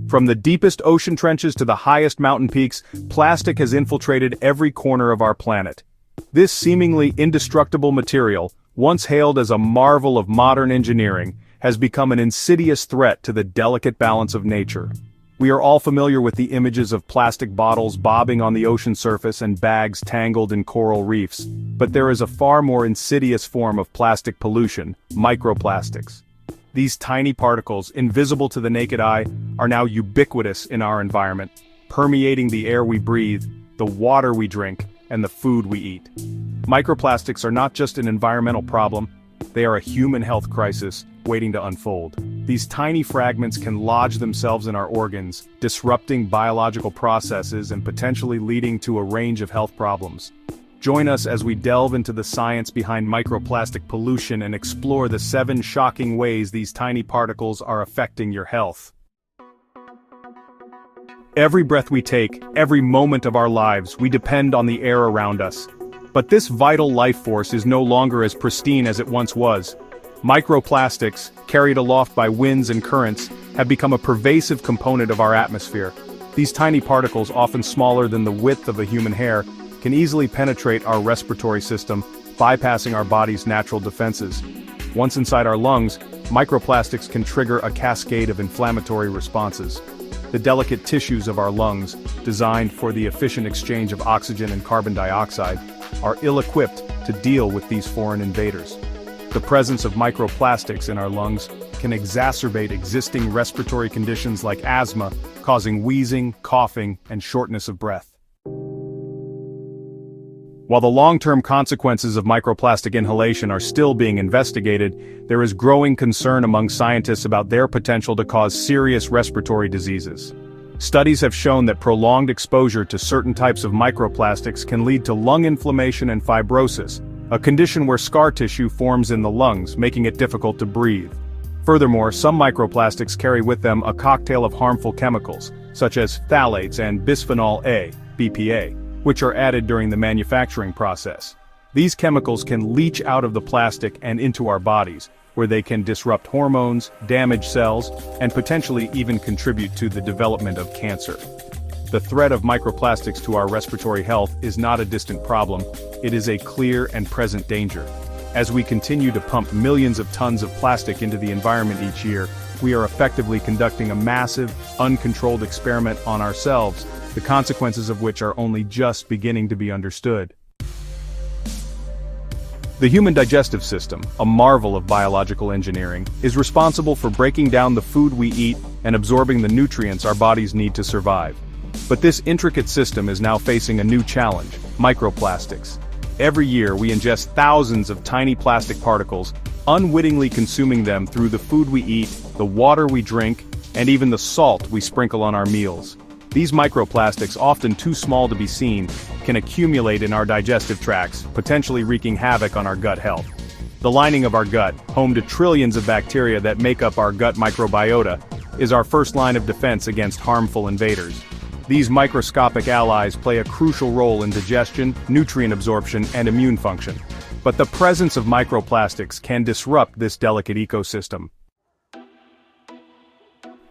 From the deepest ocean trenches to the highest mountain peaks, plastic has infiltrated every corner of our planet. This seemingly indestructible material, once hailed as a marvel of modern engineering, has become an insidious threat to the delicate balance of nature. We are all familiar with the images of plastic bottles bobbing on the ocean surface and bags tangled in coral reefs, but there is a far more insidious form of plastic pollution: microplastics. These tiny particles, invisible to the naked eye, are now ubiquitous in our environment, permeating the air we breathe, the water we drink, and the food we eat. Microplastics are not just an environmental problem, they are a human health crisis waiting to unfold. These tiny fragments can lodge themselves in our organs, disrupting biological processes and potentially leading to a range of health problems. Join us as we delve into the science behind microplastic pollution and explore the 7 shocking ways these tiny particles are affecting your health. Every breath we take, every moment of our lives, we depend on the air around us. But this vital life force is no longer as pristine as it once was. Microplastics, carried aloft by winds and currents, have become a pervasive component of our atmosphere. These tiny particles, often smaller than the width of a human hair, can easily penetrate our respiratory system, bypassing our body's natural defenses. Once inside our lungs, microplastics can trigger a cascade of inflammatory responses. The delicate tissues of our lungs, designed for the efficient exchange of oxygen and carbon dioxide, are ill-equipped to deal with these foreign invaders. The presence of microplastics in our lungs can exacerbate existing respiratory conditions like asthma, causing wheezing, coughing, and shortness of breath. While the long-term consequences of microplastic inhalation are still being investigated, there is growing concern among scientists about their potential to cause serious respiratory diseases. Studies have shown that prolonged exposure to certain types of microplastics can lead to lung inflammation and fibrosis, a condition where scar tissue forms in the lungs, making it difficult to breathe. Furthermore, some microplastics carry with them a cocktail of harmful chemicals, such as phthalates and bisphenol A, BPA, which are added during the manufacturing process. These chemicals can leach out of the plastic and into our bodies, where they can disrupt hormones, damage cells, and potentially even contribute to the development of cancer. The threat of microplastics to our respiratory health is not a distant problem, it is a clear and present danger. As we continue to pump millions of tons of plastic into the environment each year, we are effectively conducting a massive, uncontrolled experiment on ourselves, the consequences of which are only just beginning to be understood. The human digestive system, a marvel of biological engineering, is responsible for breaking down the food we eat and absorbing the nutrients our bodies need to survive. But this intricate system is now facing a new challenge: microplastics. Every year we ingest thousands of tiny plastic particles, unwittingly consuming them through the food we eat, the water we drink, and even the salt we sprinkle on our meals. These microplastics, often too small to be seen, can accumulate in our digestive tracts, potentially wreaking havoc on our gut health. The lining of our gut, home to trillions of bacteria that make up our gut microbiota, is our first line of defense against harmful invaders. These microscopic allies play a crucial role in digestion, nutrient absorption, and immune function. But the presence of microplastics can disrupt this delicate ecosystem.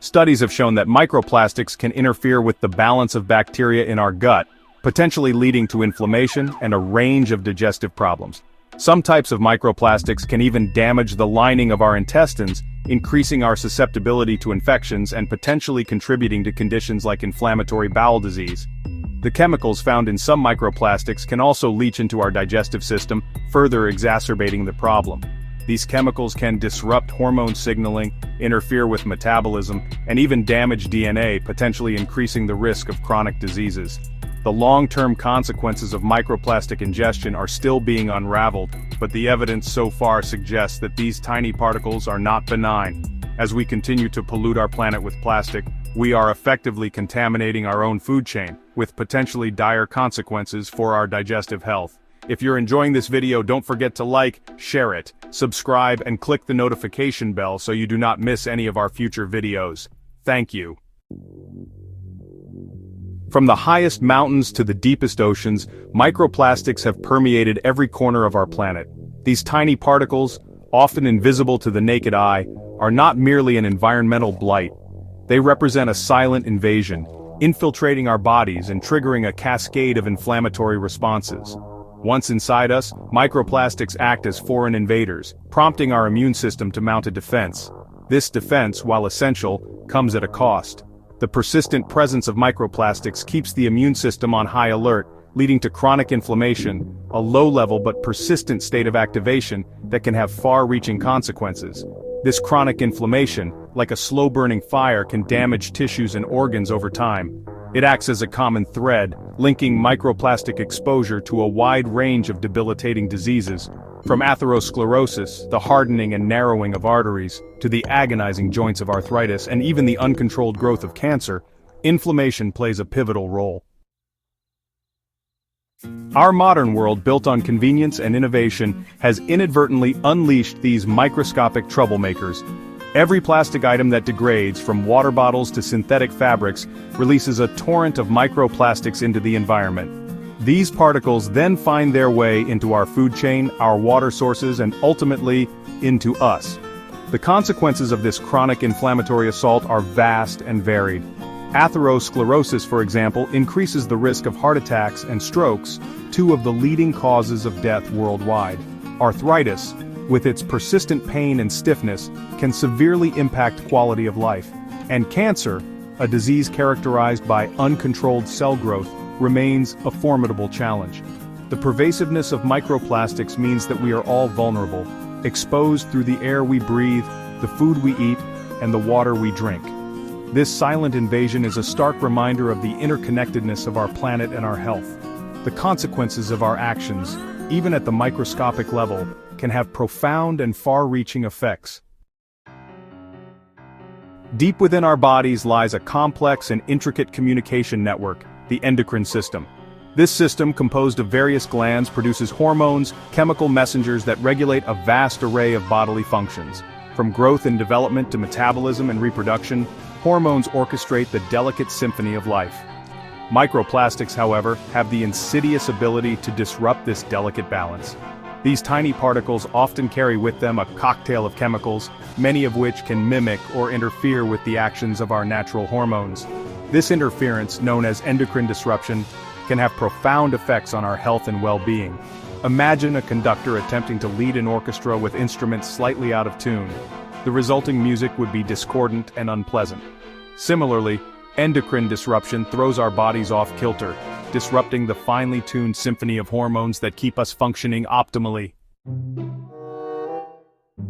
Studies have shown that microplastics can interfere with the balance of bacteria in our gut, potentially leading to inflammation and a range of digestive problems. Some types of microplastics can even damage the lining of our intestines, increasing our susceptibility to infections and potentially contributing to conditions like inflammatory bowel disease. The chemicals found in some microplastics can also leach into our digestive system, further exacerbating the problem. These chemicals can disrupt hormone signaling, interfere with metabolism, and even damage DNA, potentially increasing the risk of chronic diseases. The long-term consequences of microplastic ingestion are still being unraveled, but the evidence so far suggests that these tiny particles are not benign. As we continue to pollute our planet with plastic, we are effectively contaminating our own food chain, with potentially dire consequences for our digestive health. If you're enjoying this video, don't forget to like, share it, subscribe, and click the notification bell so you do not miss any of our future videos. Thank you. From the highest mountains to the deepest oceans, microplastics have permeated every corner of our planet. These tiny particles, often invisible to the naked eye, are not merely an environmental blight. They represent a silent invasion, infiltrating our bodies and triggering a cascade of inflammatory responses. Once inside us, microplastics act as foreign invaders, prompting our immune system to mount a defense. This defense, while essential, comes at a cost. The persistent presence of microplastics keeps the immune system on high alert, leading to chronic inflammation, a low-level but persistent state of activation that can have far-reaching consequences. This chronic inflammation, like a slow-burning fire, can damage tissues and organs over time. It acts as a common thread, linking microplastic exposure to a wide range of debilitating diseases, from atherosclerosis, the hardening and narrowing of arteries, to the agonizing joints of arthritis and even the uncontrolled growth of cancer. Inflammation plays a pivotal role. Our modern world, built on convenience and innovation, has inadvertently unleashed these microscopic troublemakers. Every plastic item that degrades, from water bottles to synthetic fabrics, releases a torrent of microplastics into the environment. These particles then find their way into our food chain, our water sources, and ultimately, into us. The consequences of this chronic inflammatory assault are vast and varied. Atherosclerosis, for example, increases the risk of heart attacks and strokes, two of the leading causes of death worldwide. Arthritis, with its persistent pain and stiffness, can severely impact quality of life. And cancer, a disease characterized by uncontrolled cell growth, remains a formidable challenge. The pervasiveness of microplastics means that we are all vulnerable, exposed through the air we breathe, the food we eat, and the water we drink. This silent invasion is a stark reminder of the interconnectedness of our planet and our health. The consequences of our actions, even at the microscopic level, can have profound and far-reaching effects. Deep within our bodies lies a complex and intricate communication network, the endocrine system. This system, composed of various glands, produces hormones, chemical messengers that regulate a vast array of bodily functions. From growth and development to metabolism and reproduction, hormones orchestrate the delicate symphony of life. Microplastics, however, have the insidious ability to disrupt this delicate balance. These tiny particles often carry with them a cocktail of chemicals, many of which can mimic or interfere with the actions of our natural hormones. This interference, known as endocrine disruption, can have profound effects on our health and well-being. Imagine a conductor attempting to lead an orchestra with instruments slightly out of tune. The resulting music would be discordant and unpleasant. Similarly, endocrine disruption throws our bodies off kilter, disrupting the finely tuned symphony of hormones that keep us functioning optimally.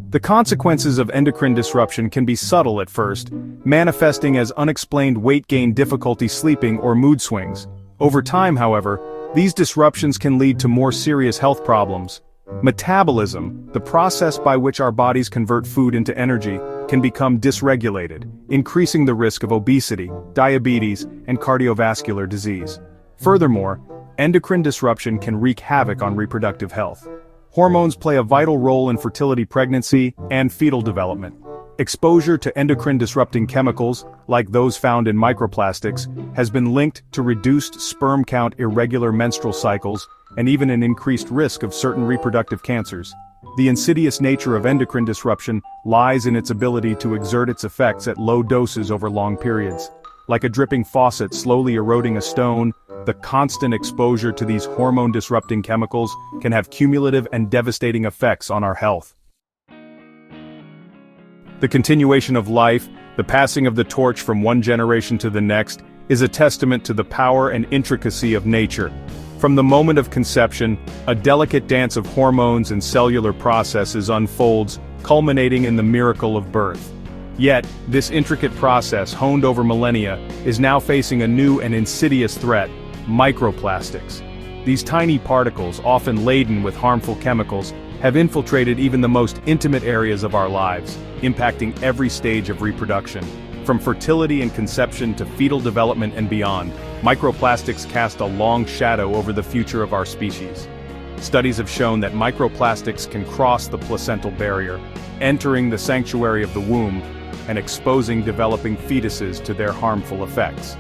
The consequences of endocrine disruption can be subtle at first, manifesting as unexplained weight gain, difficulty sleeping, or mood swings. Over time, however, these disruptions can lead to more serious health problems. Metabolism, the process by which our bodies convert food into energy, can become dysregulated, increasing the risk of obesity, diabetes, and cardiovascular disease. Furthermore, endocrine disruption can wreak havoc on reproductive health. Hormones play a vital role in fertility, pregnancy, and fetal development. Exposure to endocrine-disrupting chemicals, like those found in microplastics, has been linked to reduced sperm count, irregular menstrual cycles, and even an increased risk of certain reproductive cancers. The insidious nature of endocrine disruption lies in its ability to exert its effects at low doses over long periods. Like a dripping faucet slowly eroding a stone, the constant exposure to these hormone-disrupting chemicals can have cumulative and devastating effects on our health. The continuation of life, the passing of the torch from one generation to the next, is a testament to the power and intricacy of nature. From the moment of conception, a delicate dance of hormones and cellular processes unfolds, culminating in the miracle of birth. Yet, this intricate process, honed over millennia, is now facing a new and insidious threat: microplastics. These tiny particles, often laden with harmful chemicals, have infiltrated even the most intimate areas of our lives, impacting every stage of reproduction. From fertility and conception to fetal development and beyond, microplastics cast a long shadow over the future of our species. Studies have shown that microplastics can cross the placental barrier, entering the sanctuary of the womb, and exposing developing fetuses to their harmful effects.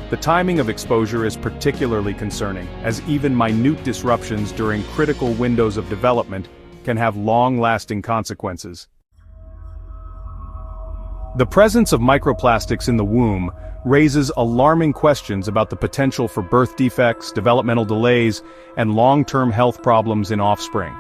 The timing of exposure is particularly concerning, as even minute disruptions during critical windows of development can have long-lasting consequences. The presence of microplastics in the womb raises alarming questions about the potential for birth defects, developmental delays, and long-term health problems in offspring.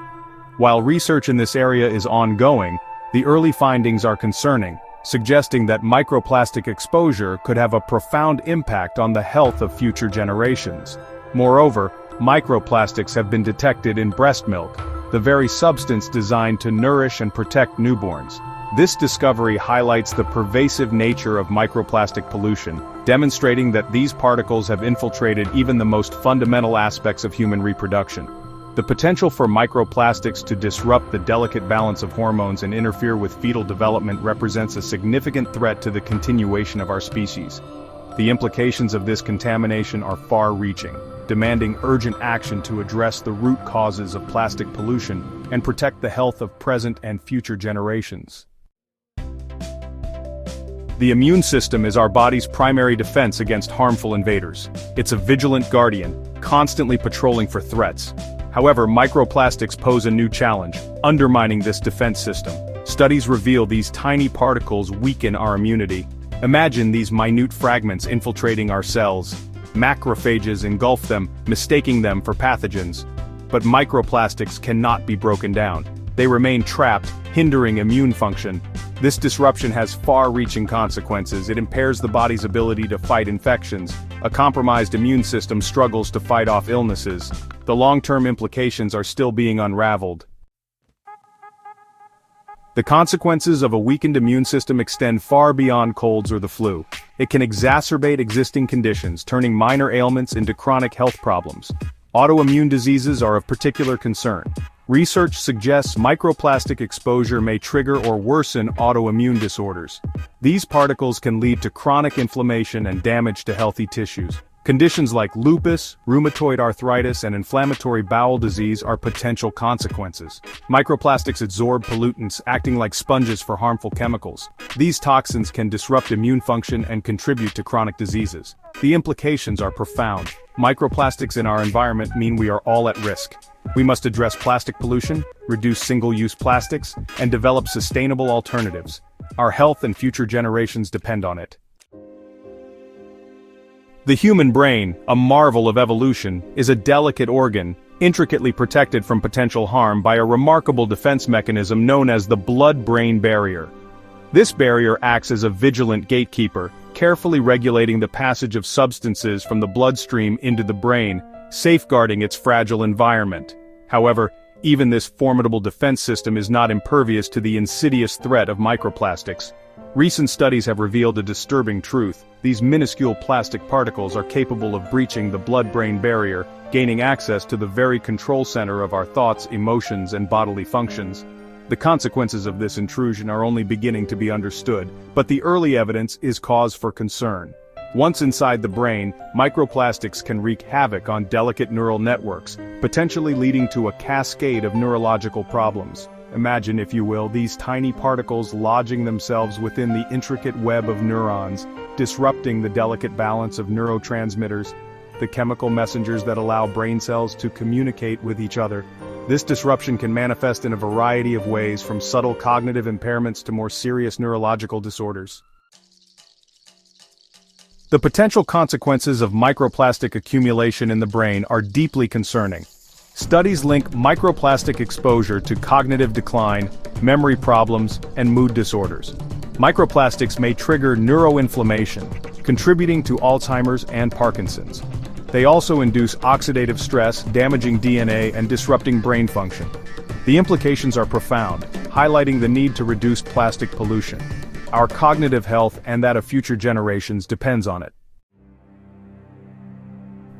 While research in this area is ongoing, the early findings are concerning, suggesting that microplastic exposure could have a profound impact on the health of future generations. Moreover, microplastics have been detected in breast milk, the very substance designed to nourish and protect newborns. This discovery highlights the pervasive nature of microplastic pollution, demonstrating that these particles have infiltrated even the most fundamental aspects of human reproduction. The potential for microplastics to disrupt the delicate balance of hormones and interfere with fetal development represents a significant threat to the continuation of our species. The implications of this contamination are far-reaching, demanding urgent action to address the root causes of plastic pollution and protect the health of present and future generations. The immune system is our body's primary defense against harmful invaders. It's a vigilant guardian, constantly patrolling for threats. However, microplastics pose a new challenge, undermining this defense system. Studies reveal these tiny particles weaken our immunity. Imagine these minute fragments infiltrating our cells. Macrophages engulf them, mistaking them for pathogens. But microplastics cannot be broken down. They remain trapped, hindering immune function. This disruption has far-reaching consequences. It impairs the body's ability to fight infections. A compromised immune system struggles to fight off illnesses. The long-term implications are still being unraveled. The consequences of a weakened immune system extend far beyond colds or the flu. It can exacerbate existing conditions, turning minor ailments into chronic health problems. Autoimmune diseases are of particular concern. Research suggests microplastic exposure may trigger or worsen autoimmune disorders. These particles can lead to chronic inflammation and damage to healthy tissues. Conditions like lupus, rheumatoid arthritis, and inflammatory bowel disease are potential consequences. Microplastics absorb pollutants, acting like sponges for harmful chemicals. These toxins can disrupt immune function and contribute to chronic diseases. The implications are profound. Microplastics in our environment mean we are all at risk. We must address plastic pollution, reduce single-use plastics, and develop sustainable alternatives. Our health and future generations depend on it. The human brain, a marvel of evolution, is a delicate organ, intricately protected from potential harm by a remarkable defense mechanism known as the blood-brain barrier. This barrier acts as a vigilant gatekeeper, carefully regulating the passage of substances from the bloodstream into the brain, safeguarding its fragile environment. However, even this formidable defense system is not impervious to the insidious threat of microplastics. Recent studies have revealed a disturbing truth. These minuscule plastic particles are capable of breaching the blood-brain barrier, gaining access to the very control center of our thoughts, emotions, and bodily functions. The consequences of this intrusion are only beginning to be understood, but the early evidence is cause for concern. Once inside the brain, microplastics can wreak havoc on delicate neural networks, potentially leading to a cascade of neurological problems. Imagine, if you will, these tiny particles lodging themselves within the intricate web of neurons, disrupting the delicate balance of neurotransmitters, the chemical messengers that allow brain cells to communicate with each other. This disruption can manifest in a variety of ways, from subtle cognitive impairments to more serious neurological disorders. The potential consequences of microplastic accumulation in the brain are deeply concerning. Studies link microplastic exposure to cognitive decline, memory problems, and mood disorders. Microplastics may trigger neuroinflammation, contributing to Alzheimer's and Parkinson's. They also induce oxidative stress, damaging DNA and disrupting brain function. The implications are profound, highlighting the need to reduce plastic pollution. Our cognitive health and that of future generations depends on it.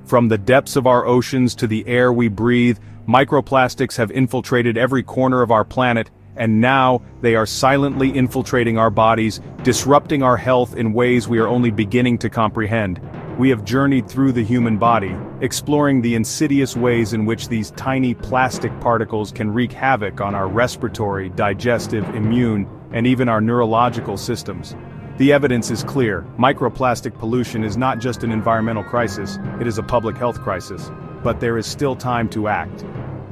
From the depths of our oceans to the air we breathe, microplastics have infiltrated every corner of our planet, and now they are silently infiltrating our bodies, disrupting our health in ways we are only beginning to comprehend. We have journeyed through the human body, exploring the insidious ways in which these tiny plastic particles can wreak havoc on our respiratory, digestive, immune, and even our neurological systems. The evidence is clear. Microplastic pollution is not just an environmental crisis, it is a public health crisis. But there is still time to act.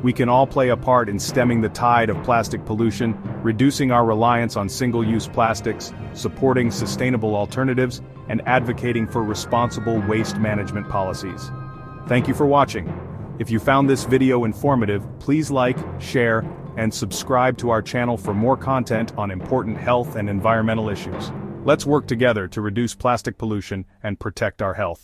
We can all play a part in stemming the tide of plastic pollution, reducing our reliance on single-use plastics, supporting sustainable alternatives, and advocating for responsible waste management policies. Thank you for watching. If you found this video informative, please like, share, and subscribe to our channel for more content on important health and environmental issues. Let's work together to reduce plastic pollution and protect our health.